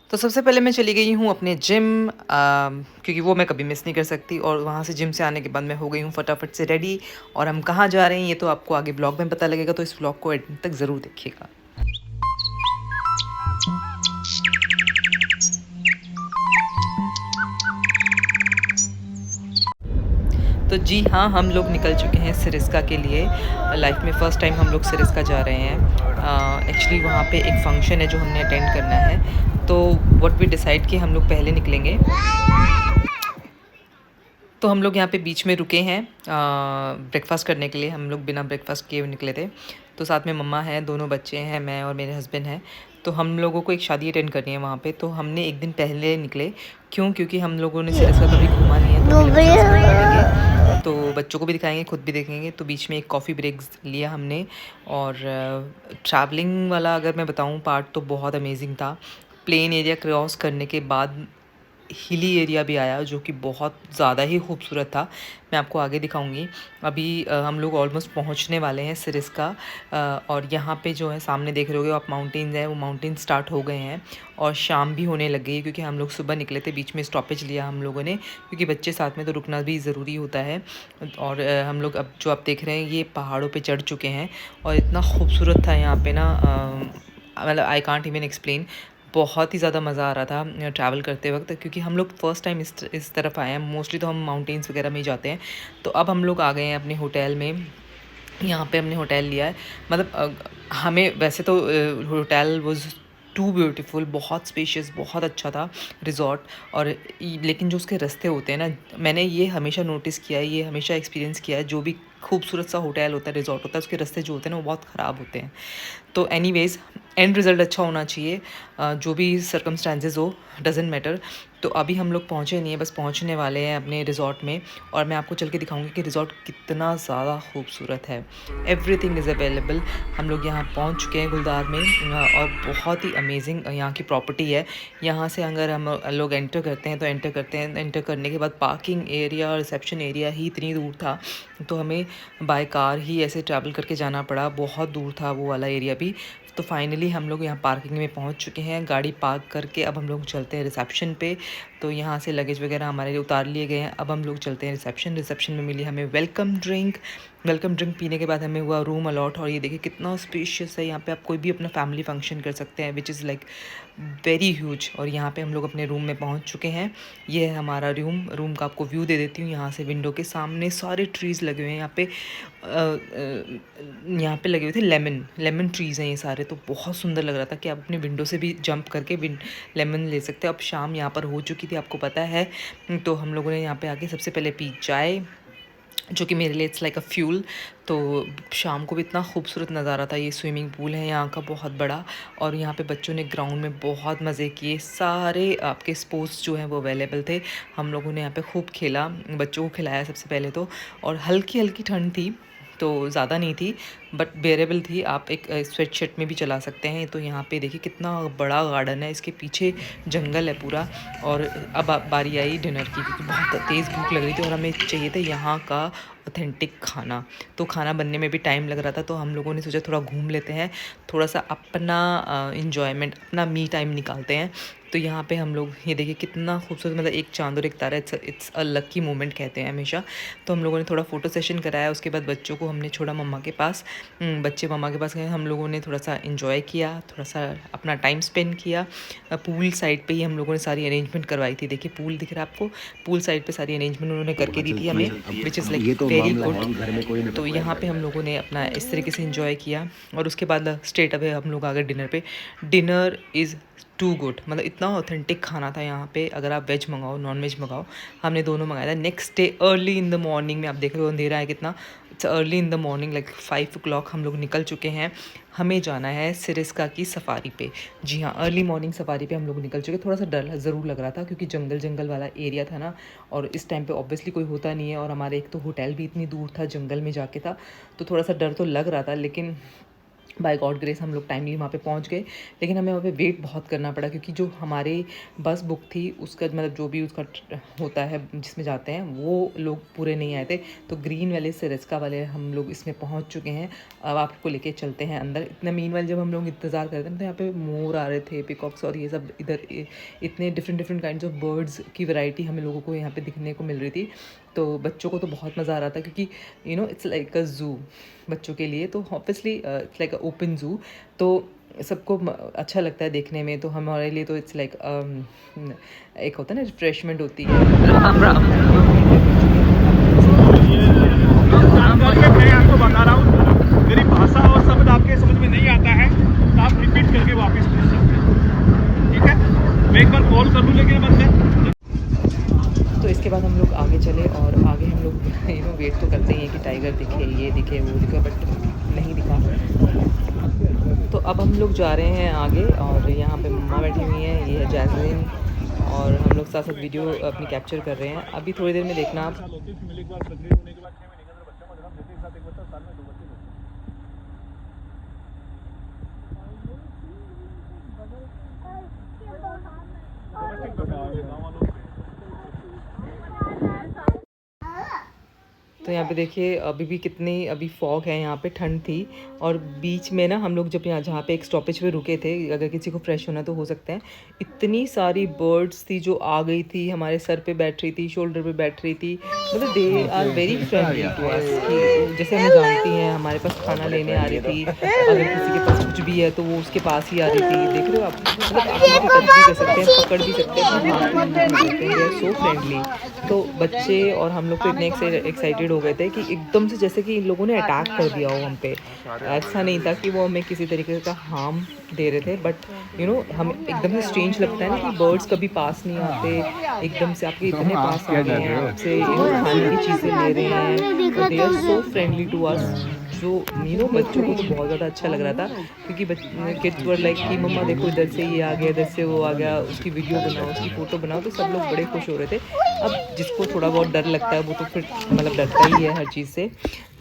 तो सबसे पहले मैं चली गई हूँ अपने जिम क्योंकि वो मैं कभी मिस नहीं कर सकती और वहाँ से जिम से आने के बाद मैं हो गई हूँ फटाफट से रेडी। और हम कहाँ जा रहे हैं ये तो आपको आगे ब्लॉग में पता लगेगा, तो इस ब्लॉग को एंड तक ज़रूर देखिएगा। तो जी हाँ, हम लोग निकल चुके हैं सिरिस्का के लिए। लाइफ में फ़र्स्ट टाइम हम लोग सिरिस्का जा रहे हैं। एक्चुअली वहाँ पे एक फ़ंक्शन है जो हमने अटेंड करना है, तो व्हाट वी डिसाइड कि हम लोग पहले निकलेंगे। तो हम लोग यहाँ पे बीच में रुके हैं ब्रेकफ़ास्ट करने के लिए। हम लोग बिना ब्रेकफ़ास्ट किए हुए निकले थे। तो साथ में मम्मा हैं, दोनों बच्चे हैं, मैं और मेरे हस्बैंड हैं। तो हम लोगों को एक शादी अटेंड करनी है वहाँ पे, तो हमने एक दिन पहले निकले। क्यों? क्योंकि हम लोगों ने सिरसा कभी घूमा नहीं है, तो पहले बच्चों को दिखाएंगे, तो बच्चों को भी दिखाएंगे, खुद भी देखेंगे। तो बीच में एक कॉफ़ी ब्रेक लिया हमने। और ट्रैवलिंग वाला अगर मैं बताऊँ पार्ट तो बहुत अमेजिंग था। प्लेन एरिया क्रॉस करने के बाद हिली एरिया भी आया जो कि बहुत ज़्यादा ही खूबसूरत था। मैं आपको आगे दिखाऊंगी। अभी हम लोग ऑलमोस्ट पहुंचने वाले हैं सिरिस्का। और यहाँ पे जो है सामने देख रहे होगे आप माउंटेन्स हैं, वो माउंटेन स्टार्ट हो गए हैं और शाम भी होने लग गई है क्योंकि हम लोग सुबह निकले थे। बीच में स्टॉपेज लिया हम लोगों ने क्योंकि बच्चे साथ में तो रुकना भी ज़रूरी होता है। और हम लोग अब जो आप देख रहे हैं ये पहाड़ों पर चढ़ चुके हैं और इतना खूबसूरत था यहाँ पर ना, मतलब आई कांट इवन एक्सप्लेन। बहुत ही ज़्यादा मज़ा आ रहा था ट्रैवल करते वक्त क्योंकि हम लोग फ़र्स्ट टाइम इस तरफ आए हैं। मोस्टली तो हम माउंटेन्स वगैरह में ही जाते हैं। तो अब हम लोग आ गए हैं अपने होटल में। यहाँ पे हमने होटल लिया है। मतलब हमें वैसे तो होटल वाज टू ब्यूटीफुल, बहुत स्पेशियस, बहुत अच्छा था रिज़ॉर्ट। और लेकिन जो उसके रास्ते होते हैं ना, मैंने ये हमेशा नोटिस किया है, ये हमेशा एक्सपीरियंस किया है, जो भी खूबसूरत सा होटल होता है, रिज़ॉर्ट होता है, उसके रास्ते जो होते हैं ना वो बहुत ख़राब होते हैं। तो एनीवेज़ एंड रिज़ल्ट अच्छा होना चाहिए। जो भी सर्कमस्टांसेस हो, डजेंट मैटर। तो अभी हम लोग पहुँचे नहीं हैं, बस पहुँचने वाले हैं अपने रिज़ॉर्ट में। और मैं आपको चल के दिखाऊंगी कि रिज़ॉर्ट कितना ज़्यादा खूबसूरत है। Everything is available. हम लोग यहाँ पहुँच चुके हैं गुलदार में। और बहुत ही अमेजिंग यहाँ की प्रॉपर्टी है। यहाँ से अगर हम लोग एंटर करते हैं तो एंटर करने के बाद पार्किंग एरिया और रिसेप्शन एरिया ही इतनी दूर था, तो हमें बाय कार ही ऐसे ट्रैवल करके जाना पड़ा। बहुत दूर था वो वाला एरिया भी। तो फाइनली हम लोग यहाँ पार्किंग में पहुँच चुके हैं। गाड़ी पार्क करके अब हम लोग चलते हैं रिसेप्शन पे। तो यहाँ से लगेज वगैरह हमारे लिए उतार लिए गए हैं। अब हम लोग चलते हैं रिसेप्शन में मिली हमें वेलकम ड्रिंक पीने के बाद हमें हुआ रूम अलॉट। और ये देखिए कितना स्पेशियस है, यहाँ पे आप कोई भी अपना फैमिली फंक्शन कर सकते हैं, which is like very huge. और यहाँ पे हम लोग अपने रूम में पहुँच चुके हैं। ये है हमारा रूम का आपको व्यू दे देती हूँ। यहाँ से विंडो के सामने सारे ट्रीज़ लगे हुए हैं। यहाँ पे लगे हुए थे लेमन ट्रीज़ हैं ये सारे। तो बहुत सुंदर लग रहा था कि आप अपने विंडो से भी जंप करके लेमन ले सकते हैं। अब शाम यहाँ पर हो चुकी थी, आपको पता है। तो हम लोगों ने यहाँ पे आके सबसे पहले पी चाय, जो कि मेरे लिए इट्स लाइक अ फ्यूल। तो शाम को भी इतना खूबसूरत नज़ारा था। ये स्विमिंग पूल है यहाँ का बहुत बड़ा। और यहाँ पे बच्चों ने ग्राउंड में बहुत मज़े किए। सारे आपके स्पोर्ट्स जो हैं वो अवेलेबल थे। हम लोगों ने यहाँ पे खूब खेला, बच्चों को खिलाया सबसे पहले तो। और हल्की हल्की ठंड थी, तो ज़्यादा नहीं थी बट बेरेबल थी। आप एक स्वेट शर्ट में भी चला सकते हैं। तो यहाँ पे देखिए कितना बड़ा गार्डन है, इसके पीछे जंगल है पूरा। और अब बारी आई डिनर की क्योंकि बहुत तेज़ भूख लग रही थी और हमें चाहिए था यहाँ का ऑथेंटिक खाना। तो खाना बनने में भी टाइम लग रहा था, तो हम लोगों ने सोचा थोड़ा घूम लेते हैं, थोड़ा सा अपना इन्जॉयमेंट, अपना मी टाइम निकालते हैं। तो यहाँ पे हम लोग ये देखिए कितना खूबसूरत, मतलब एक चांद और एक तारा, इट्स अ लकी मोमेंट कहते हैं हमेशा। तो हम लोगों ने थोड़ा फ़ोटो सेशन कराया। उसके बाद बच्चों को हमने छोड़ा मम्मा के पास। बच्चे मम्मा के पास गए। हम लोगों ने थोड़ा सा इन्जॉय किया, थोड़ा सा अपना टाइम स्पेंड किया। पूल साइड पे ही हम लोगों ने सारी अरेंजमेंट करवाई थी। देखिए पूल दिख रहा है आपको, पूल साइड पे सारी अरेंजमेंट उन्होंने करके दी थी हमें, which is like very good. तो यहाँ पे हम लोगों ने अपना इस तरीके से इन्जॉय किया। और उसके बाद स्ट्रेट अवे हम लोग आ गए डिनर पे। डिनर इज़ टू गुड, मतलब इतना ऑथेंटिक खाना था यहाँ पे। अगर आप वेज मंगाओ नॉन वेज मंगाओ, हमने दोनों मंगाया था। Next day early in the morning में, आप देख रहे हो अंधेरा है कितना, it's early in the morning like 5 o'clock हम लोग निकल चुके हैं। हमें जाना है सिरिस्का की सफारी पे। जी हाँ, अर्ली मॉर्निंग सफारी पे हम लोग निकल चुके। थोड़ा सा डर ज़रूर लग रहा था क्योंकि जंगल वाला एरिया था ना, और इस टाइम पे ऑब्वियसली कोई होता नहीं है। और हमारे एक तो होटल भी इतनी दूर था, जंगल में जाके था, तो थोड़ा सा डर तो लग रहा था। लेकिन बाय गॉड ग्रेस हम लोग टाइमली वहाँ पे पहुँच गए। लेकिन हमें वहाँ पे वेट बहुत करना पड़ा क्योंकि जो हमारे बस बुक थी उसका मतलब जो भी उसका होता है जिसमें जाते हैं वो लोग पूरे नहीं आए थे। तो ग्रीन वाले से रिस्का वाले हम लोग इसमें पहुँच चुके हैं। अब आपको लेके चलते हैं अंदर। इतना मीनवाइल जब हम लोग इंतज़ार कर रहे थे तो यहाँ पे मोर आ रहे थे, पिकॉक्स और ये सब इधर इतने डिफरेंट काइंड्स ऑफ बर्ड्स की वैरायटी हमें लोगों को यहाँ पे दिखने को मिल रही थी। तो बच्चों को तो बहुत मज़ा आ रहा था क्योंकि इट्स लाइक अ ज़ू बच्चों के लिए। तो obviously it's like a open zoo, तो सबको अच्छा लगता है देखने में। तो हमारे लिए तो इट्स लाइक एक होता है ना रिफ्रेशमेंट होती है। राम राम। मैं आपको बता रहा हूँ, मेरी भाषा और शब्द आपके समझ में नहीं आता है तो आप रिपीट करके वापस पूछ सकते हैं, ठीक है। मैं एक बार कॉल कर लूँ लेकिन बंदे। तो इसके बाद हम लोग आगे चले और आगे हम लोग वेट तो करते ही हैं कि टाइगर दिखे, ये दिखे, वो दिखे, बट नहीं दिखा। तो अब हम लोग जा रहे हैं आगे और यहाँ पे मम्मा बैठी हुई हैं, ये है जैस्मिन, और हम लोग साथ साथ वीडियो अपनी कैप्चर कर रहे हैं। अभी थोड़ी देर में देखना आप। तो यहाँ पे देखिए अभी भी कितनी अभी फॉग है, यहाँ पे ठंड थी। और बीच में ना हम लोग जब यहाँ जहाँ पे एक स्टॉपेज पे रुके थे, अगर किसी को फ्रेश होना तो हो सकता है, इतनी सारी बर्ड्स थी जो आ गई थी, हमारे सर पे बैठ रही थी, शोल्डर पे बैठ रही थी। मतलब they are very friendly to us कि जैसे हमें जानती हैं, हमारे पास खाना लेने आ रही थी। अगर किसी के पास कुछ भी है तो वो उसके पास ही आ रही थी। देख रहे हो आप, मतलब आप टच भी कर सकते हैं, पकड़ भी सकते हैं, सो फ्रेंडली। तो बच्चे और हम लोग तो इतने एक्साइटेड हो गए थे कि एकदम से जैसे कि इन लोगों ने अटैक कर दिया हो हम पे। ऐसा नहीं था कि वो हमें किसी तरीके का हार्म दे रहे थे, बट हमें एकदम से स्ट्रेंज लगता है ना कि बर्ड्स कभी पास नहीं आते, एकदम से आपके इतने पास आ गए हैं, आपसे खाने की चीज़ें ले रहे हैं। They are so friendly to us. जो बच्चों को तो बहुत ज़्यादा अच्छा लग रहा था क्योंकि किड्स वर लाइक कि मम्मा देखो इधर से ये आ गया, इधर से वो आ गया, उसकी वीडियो बनाओ, उसकी फ़ोटो बनाओ। तो सब लोग बड़े खुश हो रहे थे। अब जिसको थोड़ा बहुत डर लगता है वो तो फिर मतलब डरता ही है हर चीज़ से।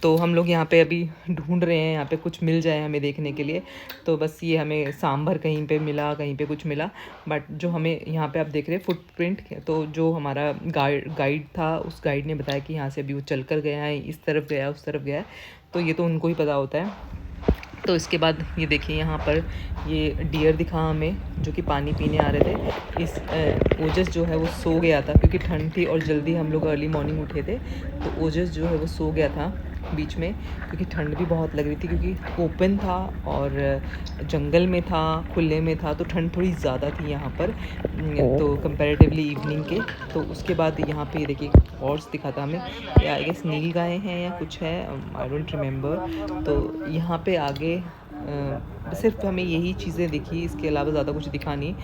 तो हम लोग यहाँ पे अभी ढूंढ रहे हैं यहाँ पे कुछ मिल जाए हमें देखने के लिए। तो बस ये हमें सांभर कहीं पे मिला, कहीं पे कुछ मिला, बट जो हमें यहाँ पे आप देख रहे हैं फुटप्रिंट, तो जो हमारा गाइड था उस गाइड ने बताया कि यहाँ से अभी वो चल कर गया है, इस तरफ गया, उस तरफ गया है। तो ये तो उनको ही पता होता है। तो इसके बाद ये देखिए यहाँ पर ये डियर दिखा हमें जो कि पानी पीने आ रहे थे। इस ओजस जो है वो सो गया था क्योंकि ठंड थी और जल्दी हम लोग अर्ली मॉर्निंग उठे थे। तो ओजस जो है वो सो गया था बीच में क्योंकि ठंड भी बहुत लग रही थी, क्योंकि ओपन था और जंगल में था, खुले में था, तो ठंड थोड़ी ज़्यादा थी यहाँ पर तो कंपैरेटिवली इवनिंग के। तो उसके बाद यहाँ पे देखिए हॉर्स दिखा था हमें, आई गेस नील गाय हैं या कुछ है, आई डोंट रिमेंबर। तो यहाँ पे आगे सिर्फ हमें यही चीज़ें दिखी, इसके अलावा ज़्यादा कुछ दिखा नहीं।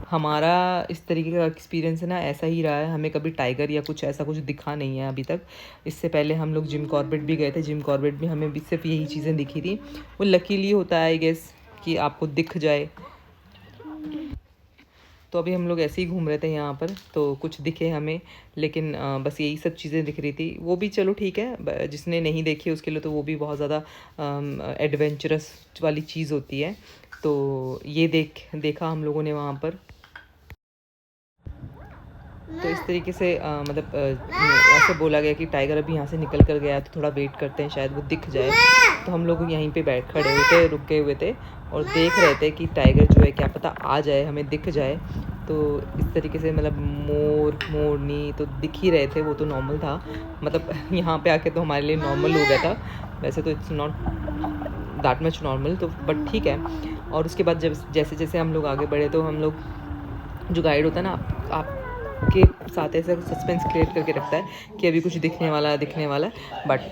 हमारा इस तरीके का एक्सपीरियंस है ना ऐसा ही रहा है, हमें कभी टाइगर या कुछ ऐसा कुछ दिखा नहीं है अभी तक। इससे पहले हम लोग जिम कॉर्बेट भी गए थे, जिम कॉर्बेट भी हमें भी सिर्फ यही चीज़ें दिखी थी। वो लकीली होता है आई गेस कि आपको दिख जाए। तो अभी हम लोग ऐसे ही घूम रहे थे यहाँ पर, तो कुछ दिखे हमें, लेकिन बस यही सब चीज़ें दिख रही थी। वो भी चलो ठीक है, जिसने नहीं देखी उसके लिए तो वो भी बहुत ज़्यादा एडवेंचरस वाली चीज़ होती है। तो ये देखा हम लोगों ने वहाँ पर। तो इस तरीके से मतलब ऐसे बोला गया कि टाइगर अभी यहाँ से निकल कर गया, तो थोड़ा वेट करते हैं शायद वो दिख जाए। तो हम लोग यहीं पे खड़े हुए थे, रुके हुए थे और देख रहे थे कि टाइगर जो है क्या पता आ जाए, हमें दिख जाए। तो इस तरीके से मतलब मोरनी तो दिख ही रहे थे, वो तो नॉर्मल था। मतलब यहाँ पे आके तो हमारे लिए नॉर्मल हो गया था, वैसे तो it's not that much normal, तो बट ठीक है। और उसके बाद जब जैसे जैसे हम लोग आगे बढ़े तो हम लोग, जो गाइड होता है ना आप के साथ ऐसा सस्पेंस क्रिएट करके रखता है कि अभी कुछ दिखने वाला है, बट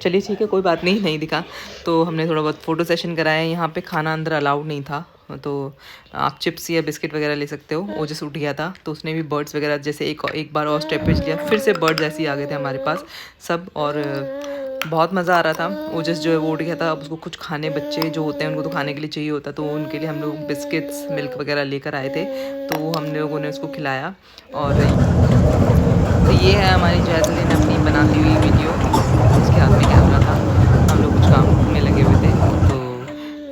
चलिए ठीक है, कोई बात नहीं दिखा। तो हमने थोड़ा बहुत फ़ोटो सेशन कराया। यहाँ पे खाना अंदर अलाउड नहीं था, तो आप चिप्स या बिस्किट वगैरह ले सकते हो। वो जैसे उठ गया था तो उसने भी बर्ड्स वगैरह जैसे एक बार और स्टेपेज लिया, फिर से बर्ड्स ऐसे ही आ गए थे हमारे पास सब, और बहुत मज़ा आ रहा था। ओजस जो है वो उठ गया था। अब उसको कुछ खाने, बच्चे जो होते हैं उनको तो खाने के लिए चाहिए होता, तो उनके लिए हम लोग बिस्किट्स, मिल्क वगैरह लेकर आए थे, तो वो हम लोगों ने उसको खिलाया। और तो ये है हमारी जैस्मिन अपनी बनाती हुई वीडियो, उसके हाथ में कैमरा था, हम लोग कुछ काम में लगे हुए थे। तो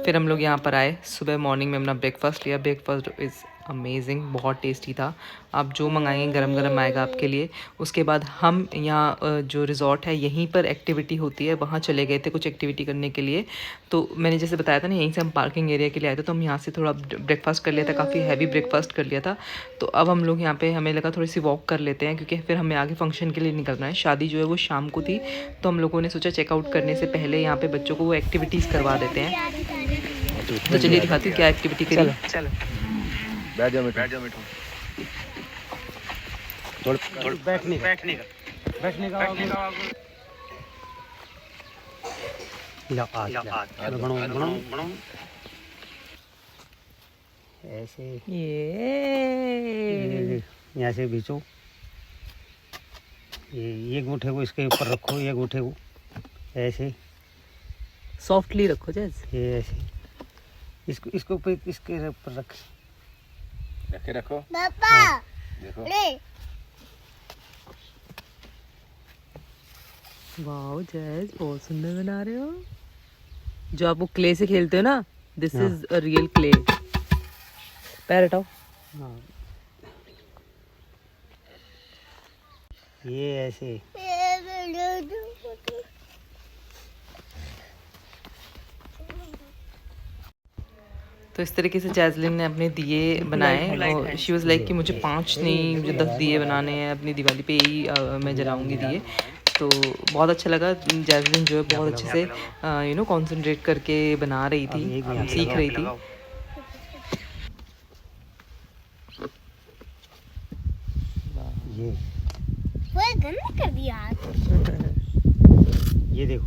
फिर हम लोग यहाँ पर आए, सुबह मॉर्निंग में अपना ब्रेकफास्ट लिया। ब्रेकफास्ट इज़ अमेजिंग, बहुत टेस्टी था। आप जो मंगाएंगे गरम गरम आएगा आपके लिए। उसके बाद हम यहाँ जो रिज़ॉर्ट है यहीं पर एक्टिविटी होती है, वहाँ चले गए थे कुछ एक्टिविटी करने के लिए। तो मैंने जैसे बताया था ना, यहीं से हम पार्किंग एरिया के लिए आए थे, तो हम यहाँ से थोड़ा ब्रेकफास्ट कर लिया था, काफ़ी हैवी ब्रेकफास्ट कर लिया था। तो अब हम लोग यहाँ पे, हमें लगा थोड़ी सी वॉक कर लेते हैं, क्योंकि फिर हमें आगे फंक्शन के लिए निकलना है। शादी जो है वो शाम को थी, तो हम लोगों ने सोचा चेकआउट करने से पहले यहाँ पे बच्चों को वो एक्टिविटीज़ करवा देते हैं। तो चलिए दिखाती हूँ क्या एक्टिविटी करी। चलो बैठ जाओ मिठू। थोड़ा बैठने का बनो ऐसे, ये यहाँ से खींचो, ये अंगूठे को इसके ऊपर रखो, ये अंगूठे को ऐसे सॉफ्टली रखो जैसे, ये ऐसे, इसको ऊपर, इसके ऊपर रखो पापा देखो। वाओ जैज, बहुत सुंदर बना रहे हो। जो आप वो क्ले से खेलते हो ना, this is a real clay. पैर हटाओ। हाँ, ये ऐसे तो इस तरीके से जैज़लिन ने अपने दिए बनाए, और शी वाज लाइक कि मुझे 5 नहीं, मुझे 10 दिए बनाने हैं, अपनी दिवाली पे ही मैं जलाऊंगी दिए। तो बहुत अच्छा लगा। जैज़लिन जो है बहुत अच्छे से कंसंट्रेट करके बना रही थी, सीख रही थी। ये वो गंदा कर दिया। ये देखो,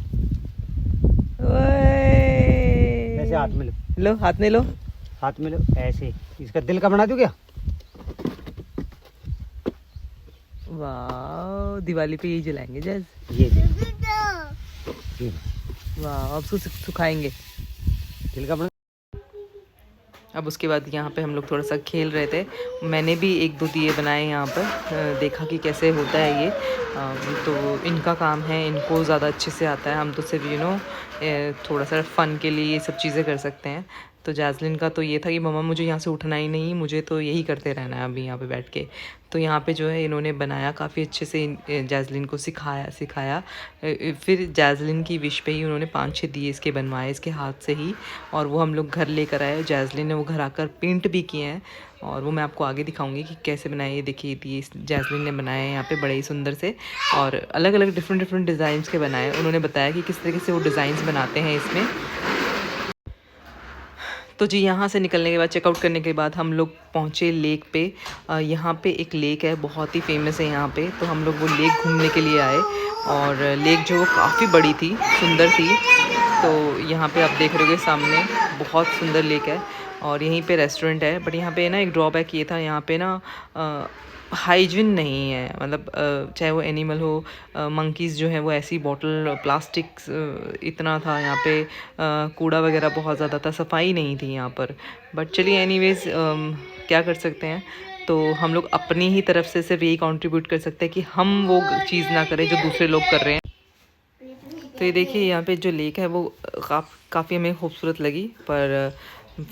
ऐसे हाथ में लो, हाथ में लो, हाथ में लो ऐसे। इसका दिल का बना दूं क्या? वाह, दिवाली पे यही जलाएंगे जैज। ये वाह, अब सुखाएंगे। दिल का बना। अब उसके बाद यहाँ पे हम लोग थोड़ा सा खेल रहे थे। मैंने भी 1-2 दिए बनाए यहाँ पर, देखा कि कैसे होता है ये। तो इनका काम है, इनको ज़्यादा अच्छे से आता है। हम तो सिर्फ थोड़ा सा फ़न के लिए ये सब चीज़ें कर सकते हैं। तो जैज़लिन का तो ये था कि मम्मा मुझे यहाँ से उठना ही नहीं, मुझे तो यही करते रहना है अभी यहाँ पे बैठ के। तो यहाँ पे जो है इन्होंने बनाया काफ़ी अच्छे से, जैज़लिन को सिखाया। फिर जैज़लिन की विश पे ही उन्होंने 5-6 दिए इसके बनवाए, इसके हाथ से ही, और वो हम लोग घर लेकर आए। जैज़लिन ने वो घर आकर पेंट भी किए हैं, और वो मैं आपको आगे दिखाऊंगी कि कैसे बनाए। ये देखिए, दिए जैज़लिन ने बनाए हैं यहाँ पे बड़े ही सुंदर से, और अलग अलग डिफरेंट डिज़ाइंस के बनाए। उन्होंने बताया कि किस तरीके से वो डिज़ाइंस बनाते हैं इसमें। तो जी, यहाँ से निकलने के बाद, चेकआउट करने के बाद हम लोग पहुँचे लेक पे। यहाँ पे एक लेक है, बहुत ही फेमस है यहाँ पे। तो हम लोग वो लेक घूमने के लिए आए, और लेक जो काफ़ी बड़ी थी, सुंदर थी। तो यहाँ पे आप देख रहे होगे सामने, बहुत सुंदर लेक है, और यहीं पे रेस्टोरेंट है। बट यहाँ पे ना एक ड्रॉबैक ये था, यहाँ पे ना हाइजीन नहीं है। मतलब चाहे वो एनिमल हो, मंकीज़ जो हैं वो ऐसी बॉटल, प्लास्टिक इतना था यहाँ पे, कूड़ा वगैरह बहुत ज़्यादा था, सफाई नहीं थी यहाँ पर। बट चलिए एनीवेज़, क्या कर सकते हैं। तो हम लोग अपनी ही तरफ से सिर्फ यही कंट्रीब्यूट कर सकते हैं कि हम वो चीज़ ना करें जो दूसरे लोग कर रहे हैं। तो ये देखिए, यहाँ पे जो लेक है वो काफ़ी हमें खूबसूरत लगी, पर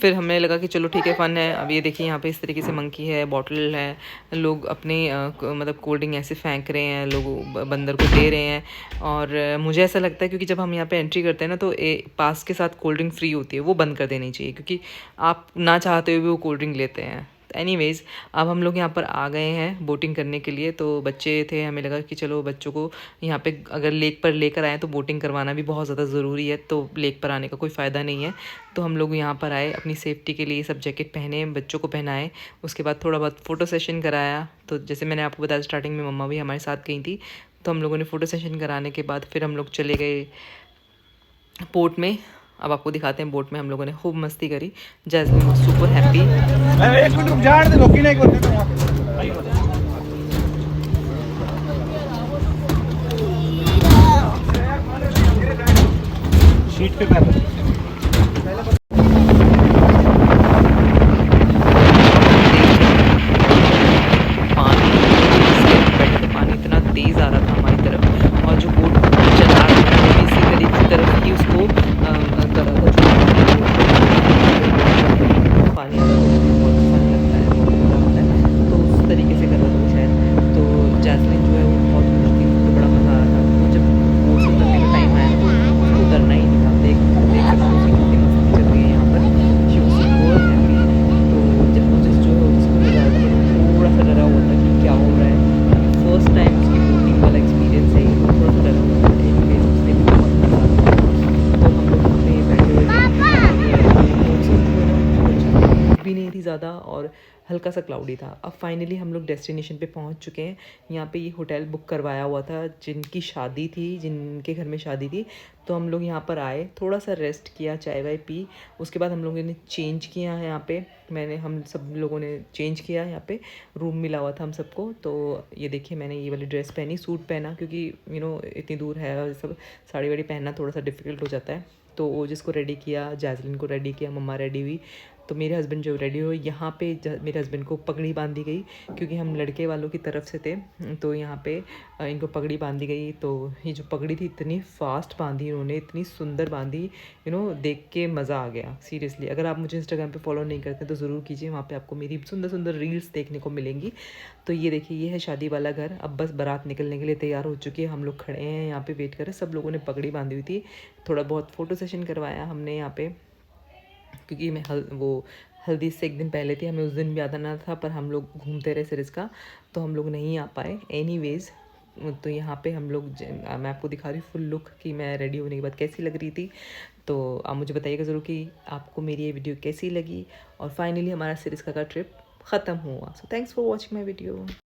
फिर हमें लगा कि चलो ठीक है, फ़न है। अब ये देखिए, यहाँ पे इस तरीके से मंकी है, बॉटल है, लोग अपने मतलब कोल्ड ड्रिंक ऐसे फेंक रहे हैं, लोग बंदर को दे रहे हैं। और मुझे ऐसा लगता है, क्योंकि जब हम यहाँ पे एंट्री करते हैं ना, तो पास के साथ कोल्ड ड्रिंक फ्री होती है, वो बंद कर देनी चाहिए, क्योंकि आप ना चाहते हुए भी वो कोल्ड ड्रिंक लेते हैं। एनीवेज़, अब हम लोग यहाँ पर आ गए हैं बोटिंग करने के लिए। तो बच्चे थे, हमें लगा कि चलो बच्चों को यहाँ पे अगर लेक पर लेकर आए तो बोटिंग करवाना भी बहुत ज़्यादा ज़रूरी है, तो लेक पर आने का कोई फ़ायदा नहीं है। तो हम लोग यहाँ पर आए, अपनी सेफ्टी के लिए सब जैकेट पहने, बच्चों को पहनाए। उसके बाद थोड़ा बहुत फ़ोटो सेशन कराया। तो जैसे मैंने आपको बताया स्टार्टिंग में, मम्मा भी हमारे साथ गई थी। तो हम लोगों ने फ़ोटो सेशन कराने के बाद फिर हम लोग चले गए पोर्ट में। अब आपको दिखाते हैं, बोट में हम लोगों ने खूब मस्ती करी। जैज़लिन वाज सुपर हैप्पी। एक मिनट रुक, झाड़ दे लोकी नहीं करते। सीट पे बैठो। पानी इतना तेज़ आ रहा था हमारी तरफ, और जो बोट चला रहा था वो भी इसी तरफ ही उसको कर रहा था। हल्का सा क्लाउडी था। अब फाइनली हम लोग डेस्टिनेशन पे पहुंच चुके हैं। यहाँ पे ये होटल बुक करवाया हुआ था जिनकी शादी थी, जिनके घर में शादी थी। तो हम लोग यहाँ पर आए, थोड़ा सा रेस्ट किया, चाय वाय पी। उसके बाद हम लोगों ने चेंज किया है यहाँ पे। हम सब लोगों ने चेंज किया यहाँ पे, रूम मिला हुआ था हम सबको। तो ये देखिए मैंने ये वाली ड्रेस पहनी, सूट पहना, क्योंकि इतनी दूर है और सब साड़ी वाड़ी पहनना थोड़ा सा डिफ़िकल्ट हो जाता है। तो वो जिसको रेडी किया, जैज़लिन को रेडी किया, मम्मा रेडी हुई। तो मेरे हस्बैंड जो रेडी हुए, यहाँ पे मेरे हस्बैंड को पगड़ी बांधी गई, क्योंकि हम लड़के वालों की तरफ से थे। तो यहाँ पे इनको पगड़ी बांधी गई। तो ये जो पगड़ी थी इतनी फास्ट बांधी इन्होंने, इतनी सुंदर बांधी, देख के मज़ा आ गया सीरियसली। अगर आप मुझे इंस्टाग्राम पे फॉलो नहीं करते तो ज़रूर कीजिए, वहाँ पे आपको मेरी सुंदर सुंदर रील्स देखने को मिलेंगी। तो ये देखिए, ये है शादी वाला घर। अब बस बारात निकलने के लिए तैयार हो चुकी है। हम लोग खड़े हैं यहाँ पे, वेट कर रहे हैं। सब लोगों ने पगड़ी बांधी हुई थी। थोड़ा बहुत फ़ोटो सेशन करवाया हमने यहाँ पे, क्योंकि मैं हल्दी से एक दिन पहले थी, हमें उस दिन भी आना था, पर हम लोग घूमते रहे सिरिस्का, तो हम लोग नहीं आ पाए। एनीवेज़, तो यहाँ पे हम लोग मैं आपको दिखा रही हूँ फुल लुक कि मैं रेडी होने के बाद कैसी लग रही थी। तो आप मुझे बताइएगा ज़रूर कि आपको मेरी ये वीडियो कैसी लगी। और फाइनली हमारा सिरिस्का का ट्रिप ख़त्म हुआ। So thanks for watching my video.